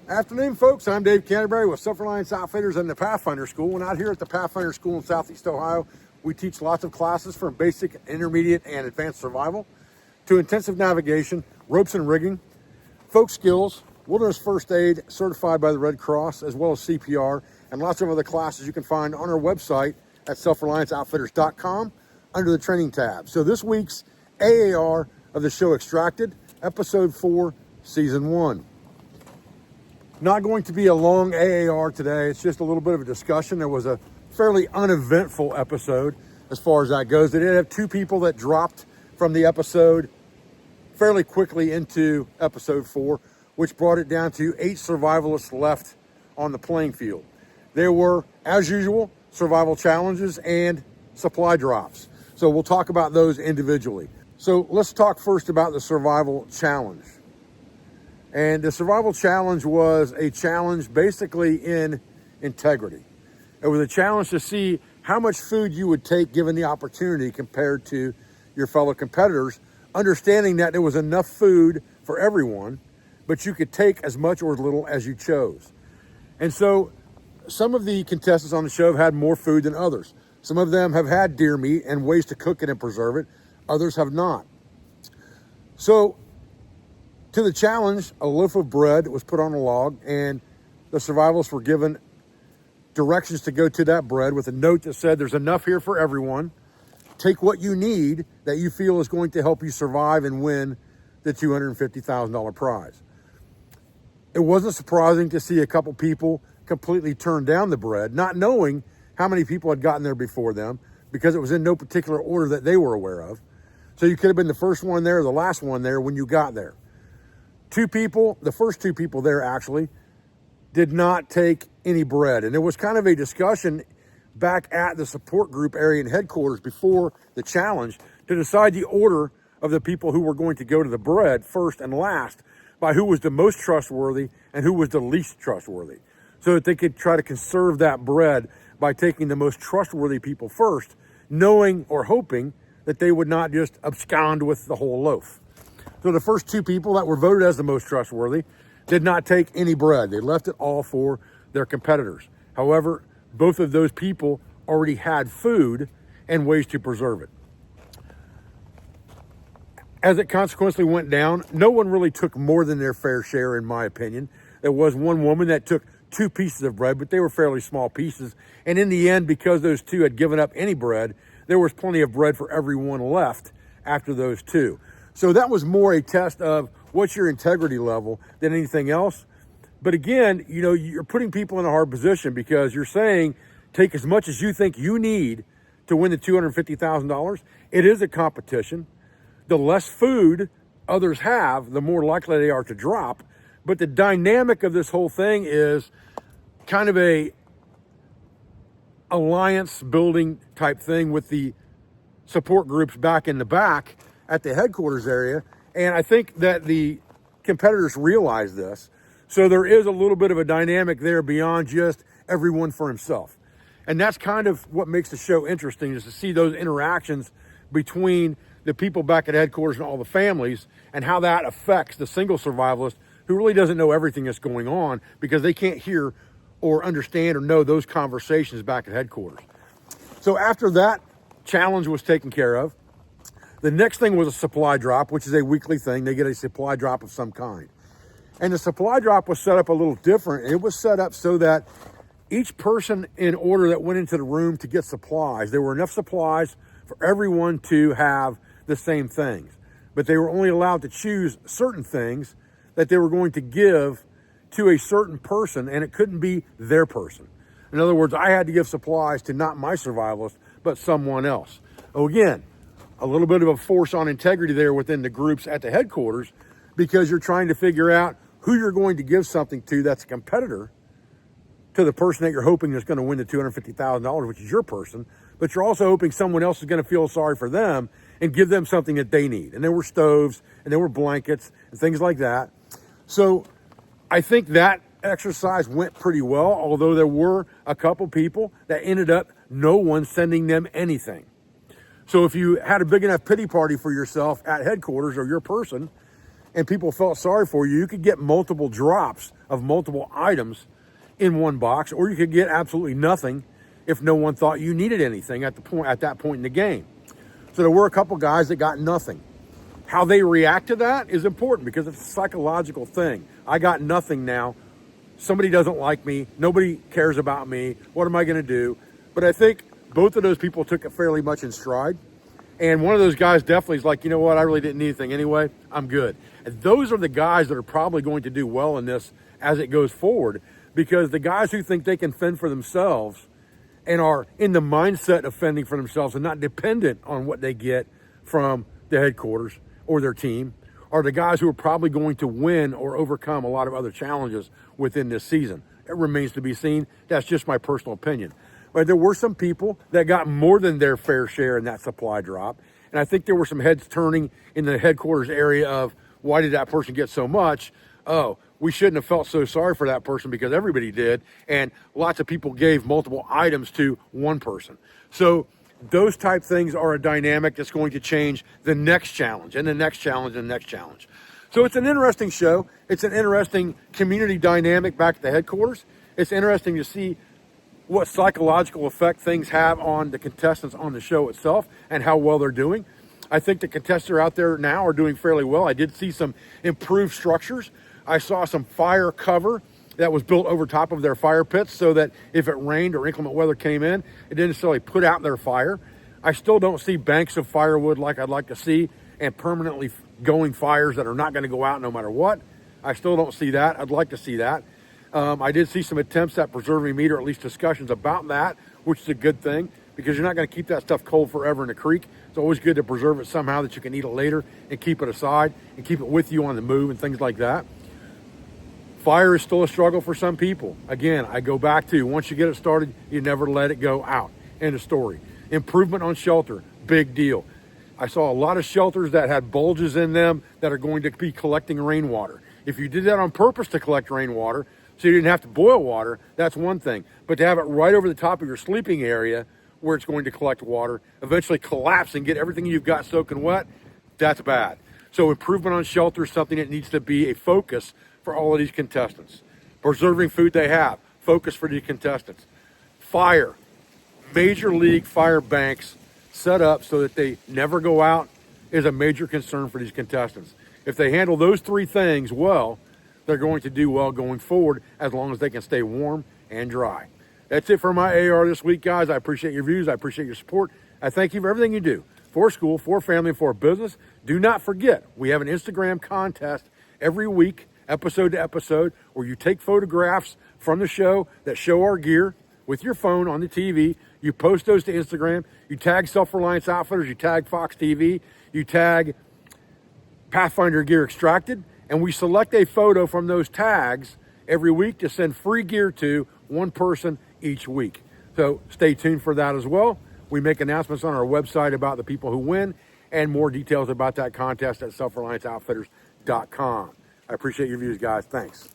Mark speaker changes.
Speaker 1: Afternoon, folks. I'm Dave Canterbury with Self-Reliance Outfitters and the Pathfinder School. And out here at the Pathfinder School in Southeast Ohio, we teach lots of classes from basic, intermediate, and advanced survival to intensive navigation, ropes and rigging, folk skills, wilderness first aid, certified by the Red Cross, as well as CPR, and lots of other classes you can find on our website at selfrelianceoutfitters.com under the training tab. So this week's AAR of the show Extracted, Episode 4, Season 1. Not going to be a long AAR today. It's just a little bit of a discussion. There was a fairly uneventful episode as far as that goes. They did have two people that dropped from the episode fairly quickly into Episode 4, which brought it down to 8 survivalists left on the playing field. There were, as usual, survival challenges and supply drops. So we'll talk about those individually. So let's talk first about the survival challenge. And the survival challenge was a challenge basically in integrity. It was a challenge to see how much food you would take given the opportunity compared to your fellow competitors, understanding that there was enough food for everyone, but you could take as much or as little as you chose. And so some of the contestants on the show have had more food than others. Some of them have had deer meat and ways to cook it and preserve it. Others have not. So to the challenge, a loaf of bread was put on a log, and the survivalists were given directions to go to that bread with a note that said, there's enough here for everyone. Take what you need that you feel is going to help you survive and win the $250,000 prize. It wasn't surprising to see a couple people completely turn down the bread, not knowing how many people had gotten there before them, because it was in no particular order that they were aware of. So you could have been the first one there or the last one there when you got there. Two people, the first two people there actually, did not take any bread. And there was kind of a discussion back at the support group area and headquarters before the challenge to decide the order of the people who were going to go to the bread first and last by who was the most trustworthy and who was the least trustworthy, so that they could try to conserve that bread by taking the most trustworthy people first, knowing or hoping that they would not just abscond with the whole loaf. So the first two people that were voted as the most trustworthy did not take any bread. They left it all for their competitors. However, both of those people already had food and ways to preserve it. As it consequently went down, no one really took more than their fair share, in my opinion. There was one woman that took 2 pieces of bread, but they were fairly small pieces. And in the end, because those two had given up any bread, there was plenty of bread for everyone left after those two. So that was more a test of what's your integrity level than anything else. But again, you know, you're putting people in a hard position because you're saying take as much as you think you need to win the $250,000. It is a competition. The less food others have, the more likely they are to drop. But the dynamic of this whole thing is kind of a alliance building type thing with the support groups back in the back at the headquarters area. And I think that the competitors realize this. So there is a little bit of a dynamic there beyond just everyone for himself. And that's kind of what makes the show interesting, is to see those interactions between the people back at headquarters and all the families, and how that affects the single survivalist who really doesn't know everything that's going on because they can't hear or understand or know those conversations back at headquarters. So after that challenge was taken care of, the next thing was a supply drop, which is a weekly thing. They get a supply drop of some kind. And the supply drop was set up a little different. It was set up so that each person in order that went into the room to get supplies, there were enough supplies for everyone to have the same things. But they were only allowed to choose certain things that they were going to give to a certain person, and it couldn't be their person. In other words, I had to give supplies to not my survivalist, but someone else. Oh, again, a little bit of a force on integrity there within the groups at the headquarters, because you're trying to figure out who you're going to give something to that's a competitor to the person that you're hoping is going to win the $250,000, which is your person, but you're also hoping someone else is going to feel sorry for them and give them something that they need. And there were stoves and there were blankets and things like that. So I think that exercise went pretty well, although there were a couple people that ended up no one sending them anything. So if you had a big enough pity party for yourself at headquarters or your person, and people felt sorry for you, you could get multiple drops of multiple items in one box, or you could get absolutely nothing if no one thought you needed anything at that point in the game. So there were a couple guys that got nothing. How they react to that is important because it's a psychological thing. I got nothing now. Somebody doesn't like me. Nobody cares about me. What am I going to do? But I think both of those people took it fairly much in stride. And one of those guys definitely is like, you know what? I really didn't need anything anyway. I'm good. And those are the guys that are probably going to do well in this as it goes forward, because the guys who think they can fend for themselves and are in the mindset of fending for themselves and not dependent on what they get from the headquarters or their team are the guys who are probably going to win or overcome a lot of other challenges within this season. It remains to be seen. That's just my personal opinion. But there were some people that got more than their fair share in that supply drop. And I think there were some heads turning in the headquarters area of, why did that person get so much? Oh, we shouldn't have felt so sorry for that person because everybody did. And lots of people gave multiple items to one person. So those type things are a dynamic that's going to change the next challenge and the next challenge and the next challenge. So it's an interesting show. It's an interesting community dynamic back at the headquarters. It's interesting to see what psychological effect things have on the contestants on the show itself and how well they're doing. I think the contestants out there now are doing fairly well. I did see some improved structures. I saw some fire cover that was built over top of their fire pits so that if it rained or inclement weather came in, it didn't necessarily put out their fire. I still don't see banks of firewood like I'd like to see and permanently going fires that are not going to go out no matter what. I still don't see that. I'd like to see that. I did see some attempts at preserving meat, or at least discussions about that, which is a good thing because you're not going to keep that stuff cold forever in the creek. It's always good to preserve it somehow that you can eat it later and keep it aside and keep it with you on the move and things like that. Fire is still a struggle for some people. Again, I go back to, once you get it started, you never let it go out. End of story. Improvement on shelter, big deal. I saw a lot of shelters that had bulges in them that are going to be collecting rainwater. If you did that on purpose to collect rainwater, so you didn't have to boil water, that's one thing. But to have it right over the top of your sleeping area where it's going to collect water, eventually collapse and get everything you've got soaking wet, that's bad. So improvement on shelter is something that needs to be a focus for all of these contestants. Preserving food they have, focus for these contestants. Fire, major league fire banks set up so that they never go out is a major concern for these contestants. If they handle those three things well, they're going to do well going forward as long as they can stay warm and dry. That's it for my AR this week, guys. I appreciate your views. I appreciate your support. I thank you for everything you do for school, for family, and for business. Do not forget, we have an Instagram contest every week, episode to episode, where you take photographs from the show that show our gear with your phone on the TV. You post those to Instagram. You tag Self-Reliance Outfitters. You tag FoxTV. You tag Pathfinder Gear Extracted. And we select a photo from those tags every week to send free gear to one person each week. So stay tuned for that as well. We make announcements on our website about the people who win and more details about that contest at selfrelianceoutfitters.com. I appreciate your views, guys. Thanks.